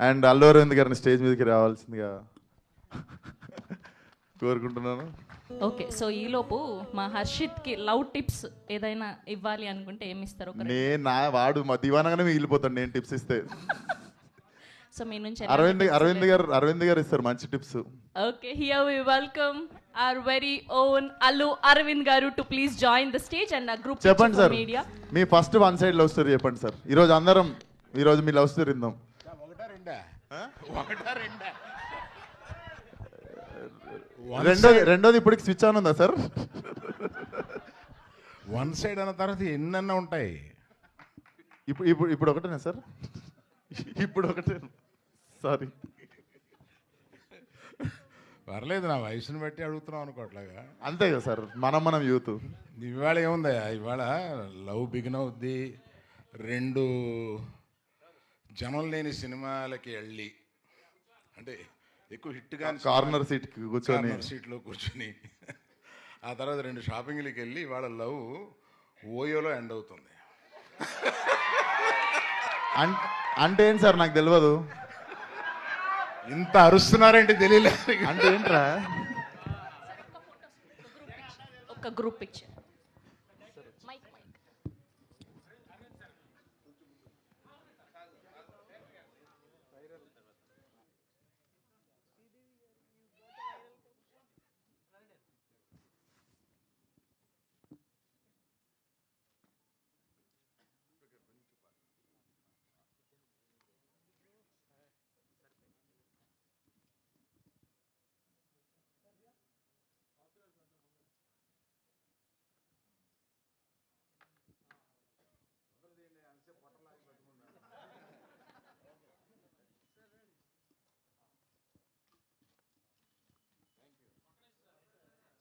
And Allu Arvind గారిని stage మీదకి రావాల్సిందిగా కోరుకుంటున్నాను. ఓకే, సో ఈలోపు మా హర్షిత్కి లవ్ టిప్స్ ఏదైనా ఇవ్వాలి అనుకుంటే ఏమి ఇస్తారు? వాడు మా దివానగానే మిగిలిపోతాడు నేను టిప్స్ ఇస్తే. సో మీ నుంచి అరవింద్ గారు ఇస్తారు మంచి tips. Okay, here we welcome our very own Allu Aravind garu to please join the stage and group. చెప్పండి సార్, మీ first one side love story చెప్పండి సార్. ఈరోజు మీ లవ్ స్టోరీ విందాం. రెండోది ఇప్పటికి స్విచ్ ఆన్ ఉందా సార్? వన్ సైడ్ అన్న తర్వాత ఎన్నన్నా ఉంటాయి. ఇప్పుడు ఒకటేనా సార్? ఇప్పుడు ఒకటే, సారీ. పర్లేదు, నా వయసుని బట్టి అడుగుతున్నాం అనుకోవట్లాగా. అంతే కదా సార్, మనం యూత్. ఇవాళ ఏముందా, ఇవాళ లవ్ బిగిన్ అవుద్ది. 2 జనం లేని సినిమాలకి వెళ్ళి, అంటే ఎక్కువ హిట్ కానీ కార్నర్ సీట్లో కూర్చొని ఆ తర్వాత 2 షాపింగ్లకి వెళ్ళి ఇవాళ లవ్ ఓయోలో ఎండ్ అవుతుంది. అంటే ఏంటి సార్, నాకు తెలియదు. ఇంత అరుస్తున్నారంటే తెలియలేదు. అంటే ఏంట్రా? ఒక గ్రూప్ పిక్చర్.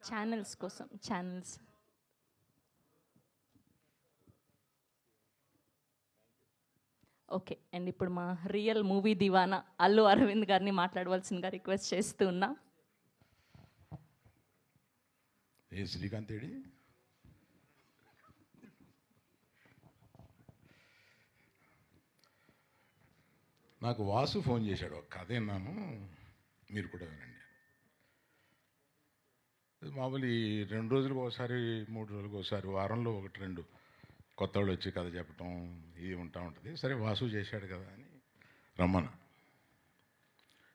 ఛానల్స్ కోసం ఛానల్స్. ఓకే, అండ్ ఇప్పుడు మా రియల్ మూవీ దివానా అల్లు అరవింద్ గారిని మాట్లాడవలసిందిగా రిక్వెస్ట్ చేస్తూ ఉన్నా. ఏ శ్రీకాంత్ ఏడి? నాకు వాసు ఫోన్ చేశాడు, ఒక కథ విన్నాను, మీరు కూడా వినండి. మామూలు 2 రోజులకు ఒకసారి 3 రోజులకు ఒకసారి వారంలో 1-2 కొత్త వాళ్ళు వచ్చి కథ చెప్పటం ఇది ఉంటుంది. సరే వాసు చేశాడు కదా అని రమ్మన్న.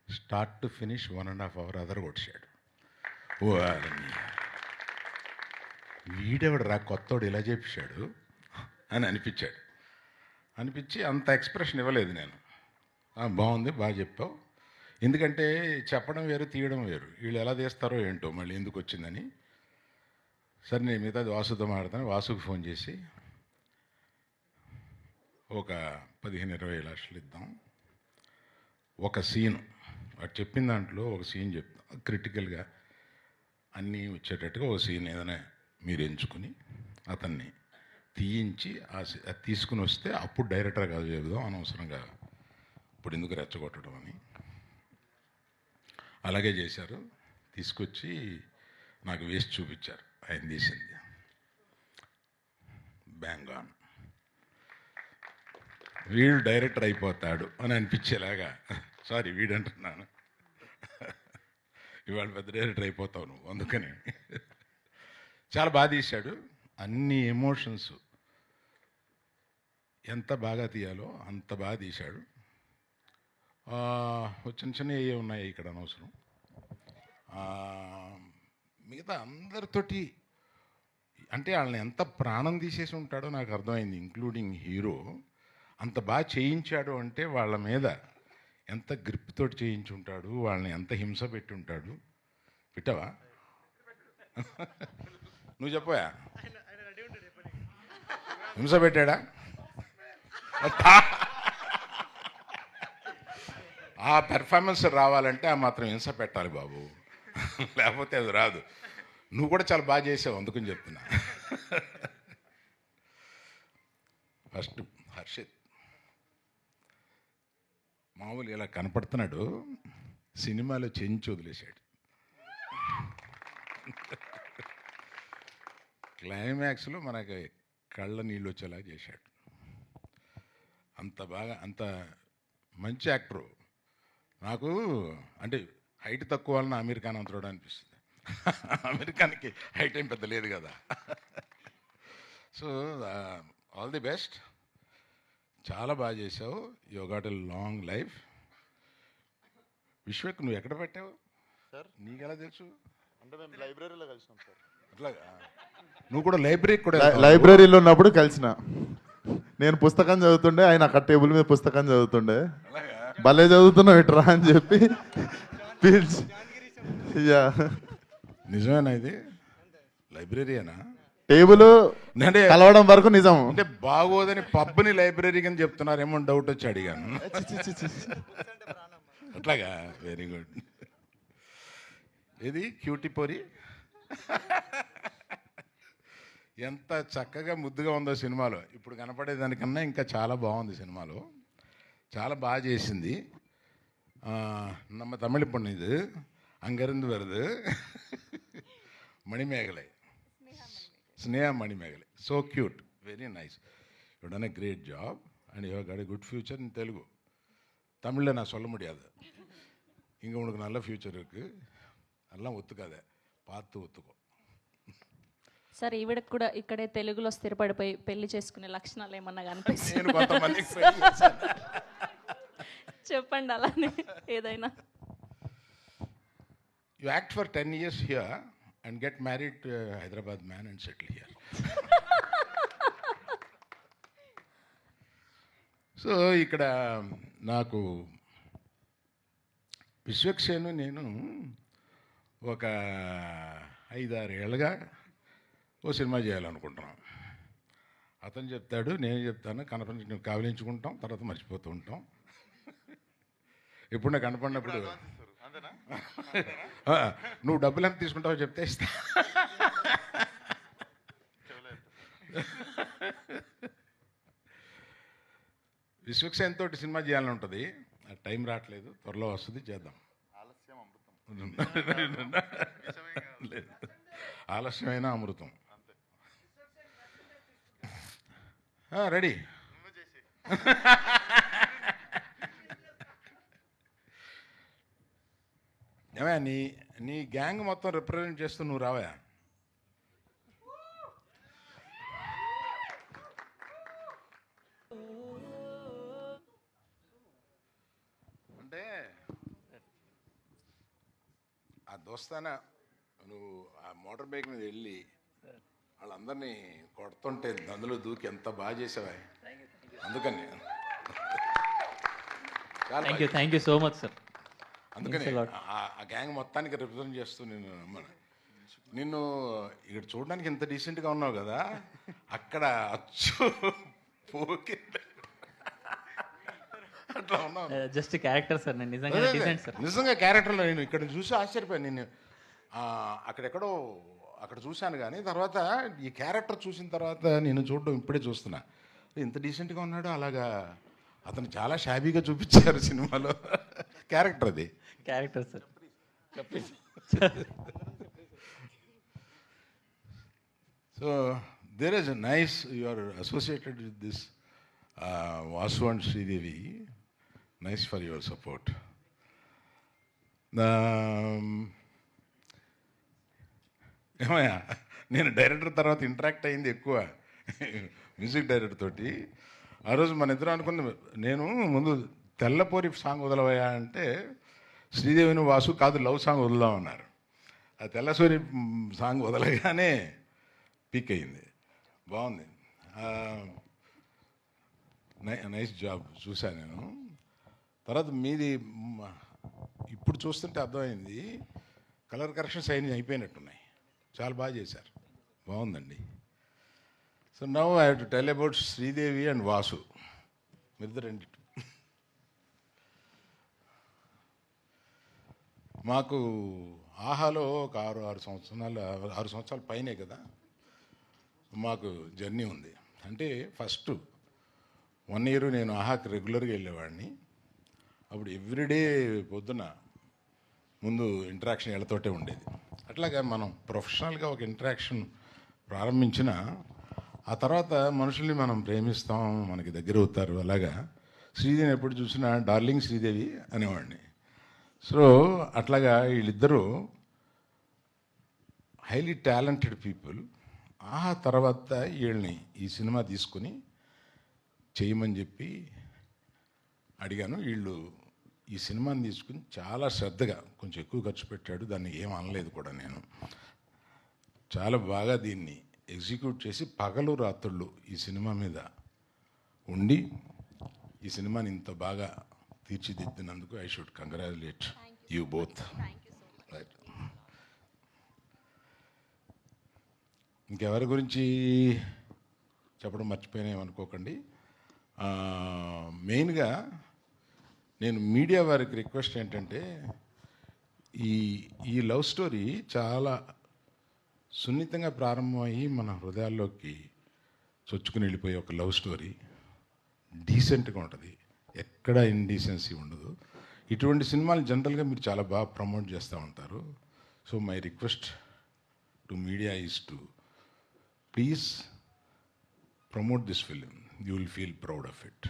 స్టార్ట్ టు ఫినిష్ 1.5 hour అదరగొట్టాడు. ఓ వీడెవడు రా కొత్తోడు ఇలా చెప్పాడు అని అనిపించి అంత ఎక్స్ప్రెషన్ ఇవ్వలేదు నేను. బాగుంది, బాగా చెప్పావు. ఎందుకంటే చెప్పడం వేరు, తీయడం వేరు. వీళ్ళు ఎలా తీస్తారో ఏంటో, మళ్ళీ ఎందుకు వచ్చిందని. సరే నేను మిగతాది వాసుతో మాట్లాడతాను. వాసుకి ఫోన్ చేసి ఒక 15-20 లక్షలు ఇద్దాం, ఒక సీను వాడు చెప్పిన దాంట్లో ఒక సీన్ చెప్తాం, క్రిటికల్గా అన్నీ వచ్చేటట్టుగా ఒక సీన్ ఏదైనా మీరు ఎంచుకుని అతన్ని తీయించి అది తీసుకుని వస్తే అప్పుడు డైరెక్టర్ కాదు చెబుదాం, అనవసరంగా ఇప్పుడు ఎందుకు రెచ్చగొట్టడం అని. అలాగే చేశారు. తీసుకొచ్చి నాకు వేసి చూపించారు, ఆయన తీసింది. Bang on. వీడు డైరెక్టర్ అయిపోతాడు అని అనిపించేలాగా, సారీ వీడంటున్నాను, ఇవాళ పెద్ద డైరెక్టర్ అయిపోతావు నువ్వు, అందుకని. చాలా బాగా తీశాడు. అన్ని ఎమోషన్స్ ఎంత బాగా తీయాలో అంత బాగా తీశాడు. చిన్న ఏ ఉన్నాయి ఇక్కడ అనవసరం. మిగతా అందరితోటి అంటే వాళ్ళని ఎంత ప్రాణం తీసేసి ఉంటాడో నాకు అర్థమైంది, ఇంక్లూడింగ్ హీరో. అంత బాగా చేయించాడు అంటే వాళ్ళ మీద ఎంత గ్రిప్ తోటి చేయించి ఉంటాడు, వాళ్ళని ఎంత హింస పెట్టి ఉంటాడు. పెట్టావా? నువ్వు చెప్పవా? హింస పెట్టాడా? ఆ పెర్ఫార్మెన్స్ రావాలంటే ఆ మాత్రం హింస పెట్టాలి బాబు, లేకపోతే అది రాదు. నువ్వు కూడా చాలా బాగా చేసావు, అందుకని చెప్తున్నా. ఫస్ట్ హర్షిత్ మామూలు ఇలా కనపడుతున్నాడు, సినిమాలో చెంచి వదిలేశాడు. క్లైమాక్స్లో మనకి కళ్ళ నీళ్ళు వచ్చేలా చేశాడు. అంత బాగా, అంత మంచి యాక్టరు. నాకు అంటే హైట్ తక్కువ వాళ్ళని అమీర్ ఖాన్ అంతడు అనిపిస్తుంది. అమీర్ ఖాన్కి హైట్ ఏం పెద్ద లేదు కదా. సో ఆల్ ది బెస్ట్, చాలా బాగా చేసావు. You got a long life. Vishwak నువ్వు ఎక్కడ పెట్టావు సార్ నీకెలా తెలుసు? అంటే మేము లైబ్రరీలో కలిసినాం సార్. అట్లాగా నువ్వు కూడా లైబ్రరీకి కూడా లైబ్రరీలో ఉన్నప్పుడు కలిసిన. నేను పుస్తకం చదువుతుండే, ఆయన అక్కడ టేబుల్ మీద పుస్తకం చదువుతుండే. భలే చదువుతున్నావు ఇట్రా అని చెప్పి పిలిచి. యా నిజమేనా ఇది? లైబ్రరీనా? టేబుల్ అంటే కలవడం వరకు నిజం. అంటే బాగోదని పబ్ని లైబ్రరీ అని చెప్తున్నారేమో డౌట్ వచ్చి అడిగాను. అట్లాగా, వెరీ గుడ్. ఇది క్యూటీ పొరి ఎంత చక్కగా ముద్దుగా ఉందో సినిమాలో. ఇప్పుడు కనపడేదానికన్నా ఇంకా చాలా బాగుంది సినిమాలో. చాలా బాగా చేసింది. நம்ம தமிழ் பொண்ணு இது, அங்கேருந்து வருது. Manimekalai, Sneha Manimekalai. So cute, very nice. You done a great job and you have got a good future in Telugu. தமிழில் நான் சொல்ல முடியாது. இங்கே உனக்கு நல்ல ஃப்யூச்சர் இருக்குது. அதெல்லாம் ஒத்துக்காத, பார்த்து ஒத்துக்கோ. సార్ ఈవిడకి కూడా ఇక్కడే తెలుగులో స్థిరపడిపోయి పెళ్లి చేసుకునే లక్షణాలు ఏమన్నా నేను కనిపిస్తుంది? కొంతమందికి friend చేశాను. చెప్పండి అలానే ఏదైనా. You act for 10 years here and get married to a Hyderabad man and settle here. So ఇక్కడ నాకు విశ్వక్సేను నేను ఒక 5-6 ఏళ్ళుగా ఓ సినిమా చేయాలనుకుంటున్నాం. అతను చెప్తాడు, నేను చెప్తాను, కనపడి కావలించుకుంటాం, తర్వాత మర్చిపోతూ ఉంటాం. ఇప్పుడు నాకు కనపడినప్పుడు నువ్వు డబ్బులు ఎంత తీసుకుంటావో చెప్తే ఇస్తా. విశ్వక్సేన్ తోటి సినిమా చేయాలని ఉంటుంది. టైం రావట్లేదు, త్వరలో వస్తుంది, చేద్దాం. ఆలస్యమైన అమృతం. రెడీ. ఏమయ్యా నీ గ్యాంగ్ మొత్తం రిప్రజెంట్ చేస్తూ నువ్వు రావా? అంటే ఆ దోస్తానా నువ్వు ఆ మోటార్ బైక్ మీద వెళ్ళి వాళ్ళందరినీ కొడుతుంటే అందులో దూకి ఎంత బాగా చేసావా. అందుకని thank you so much sir. అందుకని ఆ గ్యాంగ్ మొత్తానికి రిప్రజెంట్ చేస్తూ నిన్ను ఇక్కడ చూడడానికి ఇంత డీసెంట్గా ఉన్నావు కదా, అక్కడ అచ్చు పోకి అట్లా ఉన్నావు. జస్ట్ క్యారెక్టర్ సార్, నేను నిజంగా డీసెంట్ సార్. నిజంగా క్యారెక్టర్లో నేను ఇక్కడ చూసి ఆశ్చర్యపోయాను. నేను అక్కడెక్కడో అక్కడ చూశాను, కానీ తర్వాత ఈ క్యారెక్టర్ చూసిన తర్వాత నేను చూడడం ఇప్పుడే చూస్తున్నా. ఇంత డీసెంట్గా ఉన్నాడు. అలాగా అతను చాలా షాబీగా చూపించారు సినిమాలో. క్యారెక్టర్ అది character sir. So there is nice you are associated with this Vasu and Sridevi. Nice for your support. ఏమయ్యా, నేను డైరెక్టర్ తర్వాత ఇంటరాక్ట్ అయింది ఎక్కువ మ్యూజిక్ డైరెక్టర్ తోటి. ఆ రోజు మన ఇద్దరు అనుకున్న, నేను ముందు తెల్లపోరి సాంగ్ వదలవయా అంటే శ్రీదేవిని వాసు కాదు లవ్ సాంగ్ వదులుదాం అన్నారు. ఆ తెల్లసూరి సాంగ్ వదలగానే పీక్ అయింది. బాగుంది. నైస్ జాబ్ చూశాను నేను. తర్వాత మీది ఇప్పుడు చూస్తుంటే అర్థమైంది, కలర్ కరెక్షన్స్ అయిపోయినట్టున్నాయి. చాలా బాగా చేశారు, బాగుందండి. So now I have to tell about Sridevi and Vasu. మీరిద్దరండి. మాకు ఆహాలో ఒక 6 సంవత్సరాల పైనే కదా మాకు జర్నీ ఉంది. అంటే ఫస్ట్ 1 year నేను ఆహాకి రెగ్యులర్గా వెళ్ళేవాడిని. అప్పుడు ఎవ్రీడే పొద్దున ముందు ఇంటరాక్షన్ వీళ్ళతోటే ఉండేది. అట్లాగా మనం ప్రొఫెషనల్గా ఒక ఇంటరాక్షన్ ప్రారంభించిన ఆ తర్వాత మనుషుల్ని మనం ప్రేమిస్తాం, మనకి దగ్గర అవుతారు. అలాగా శ్రీదేవిని ఎప్పుడు చూసినా డార్లింగ్ శ్రీదేవి అనేవాడిని. సో అట్లాగా వీళ్ళిద్దరూ హైలీ టాలెంటెడ్ పీపుల్. ఆ తర్వాత వీళ్ళని ఈ సినిమా తీసుకుని చేయమని చెప్పి అడిగాను. వీళ్ళు ఈ సినిమాని తీసుకుని చాలా శ్రద్ధగా, కొంచెం ఎక్కువ ఖర్చు పెట్టాడు, దాన్ని ఏం అనలేదు కూడా నేను. చాలా బాగా దీన్ని ఎగ్జిక్యూట్ చేసి పగలు రాత్రుళ్ళు ఈ సినిమా మీద ఉండి ఈ సినిమాని ఇంత బాగా తీర్చిదిద్దినందుకు I should congratulate you both. Right. ఇంకెవరి గురించి చెప్పడం మర్చిపోయినామనుకోకండి. మెయిన్గా నేను మీడియా వారికి రిక్వెస్ట్ ఏంటంటే, ఈ లవ్ స్టోరీ చాలా సున్నితంగా ప్రారంభమయ్యి మన హృదయాల్లోకి చొచ్చుకుని వెళ్ళిపోయే ఒక లవ్ స్టోరీ. డీసెంట్గా ఉంటుంది, ఎక్కడ ఇండీసెన్సీ ఉండదు. ఇటువంటి సినిమాలు జనరల్గా మీరు చాలా బాగా ప్రమోట్ చేస్తూ ఉంటారు. So my request to media is to please promote this film. You will feel proud of it.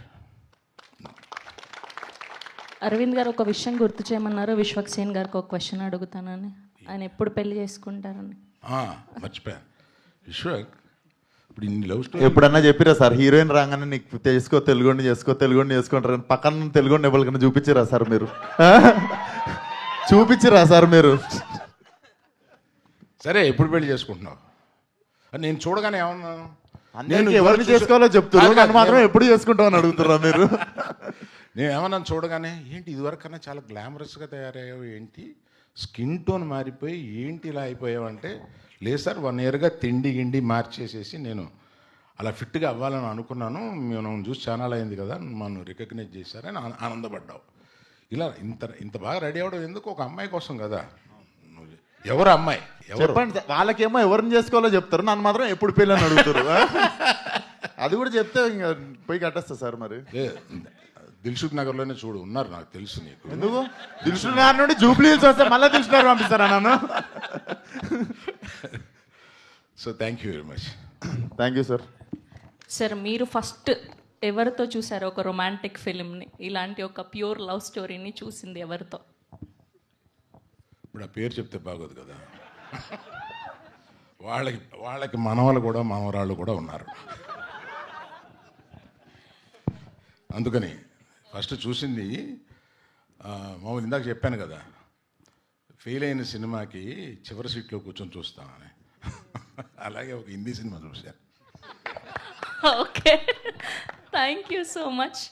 Aravind గారు ఒక విషయం గుర్తు చేయమన్నారు. విశ్వక్సేన్ గారికి ఒక క్వశ్చన్ అడుగుతానని. ఆయన ఎప్పుడు పెళ్లి చేసుకుంటారని. మర్చిపోయాను. విశ్వక్, ఇప్పుడు ఇన్ని లవ్ స్టోరీ ఎప్పుడన్నా చెప్పిరా సార్, హీరోయిన్ రాగానే నీకు తెలుగుండి చేసుకుంటారు అని పక్కన తెలుగుండి ఎవరికైనా చూపించిరా సార్ మీరు? చూపించిరా సార్ మీరు? సరే, ఎప్పుడు పెళ్లి చేసుకుంటున్నావు? నేను చూడగానే ఏమన్నాను? నేను ఎవరిని చేసుకోవాలో చెప్తున్నారు, నన్ను మాత్రం ఎప్పుడు చేసుకుంటావు అని అడుగుతున్నా మీరు? నేను ఏమన్నాను చూడగానే, ఏంటి ఇదివరకన్నా చాలా గ్లామరస్గా తయారయ్యావు, ఏంటి స్కిన్ టోన్ మారిపోయి ఏంటి ఇలా అయిపోయావు అంటే, లేదు సార్ 1 ఇయర్గా తిండి గిండి మార్చేసేసి నేను అలా ఫిట్గా అవ్వాలని అనుకున్నాను, మనం చూసి ఛానల్ అయింది కదా, మనం రికగ్నైజ్ చేశారని ఆనందపడ్డావు. ఇలా ఇంత బాగా రెడీ అవ్వడం ఎందుకు? ఒక అమ్మాయి కోసం కదా. ఎవరు అమ్మాయి? చెప్పండి. వాళ్ళకేమో ఎవరిని చేసుకోవాలో చెప్తారు, నన్ను మాత్రం ఎప్పుడు పెళ్ళి అని అడుగుతారు. అది కూడా చెప్తే ఇంకా పోయి కట్టేస్తా సార్. మరి దిల్సుఖ్ నగర్లోనే చూడు ఉన్నారు, నాకు తెలుసు. నీకు ఎందుకు దిల్సుఖ్ నగర్ నుండి జూబ్లీ హిల్స్ వస్తే మళ్ళీ దిల్సుఖ్ నగర్ పంపిస్తారా నన్ను? So thank you very much. Thank you sir. Sir, మీరు ఫస్ట్ ఎవరితో చూసారు ఒక రొమాంటిక్ ఫిలింని? ఇలాంటి ఒక ప్యూర్ లవ్ స్టోరీని చూసింది ఎవరితో? ఇప్పుడు ఆ పేరు చెప్తే బాగోదు కదా. వాళ్ళకి మనవలు కూడా మనవరాళ్ళు కూడా ఉన్నారు. అందుకని ఫస్ట్ చూసింది మామూలు ఇందాక చెప్పాను కదా, ఫెయిల్ అయిన సినిమాకి చివరి సీట్లో కూర్చొని చూస్తామని. అలాగే ఒక హిందీ సినిమా చూశాను. Okay, thank you so much.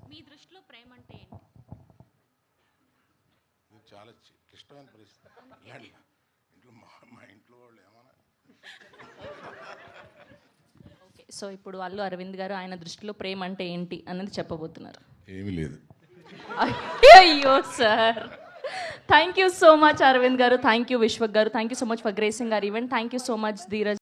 మీ దృష్టిలో ప్రేమ అంటే ఏంటి? ఇది చాలా క్లిష్టమైన పరిస్థితి. ఇంట్లో మా ఇంట్లో వాళ్ళు ఏమన్నా. ఓకే, సో ఇప్పుడు అల్లు అరవింద్ గారు ఆయన దృష్టిలో ప్రేమ అంటే ఏంటి అన్నది చెప్పబోతున్నారు. ఏమీ లేదు. అయ్యో sir, thank you so much Aravind గారు, థ్యాంక్ యూ విశ్వక్ గారు, thank you so much for gracing our event, thank you so much Dheeraj.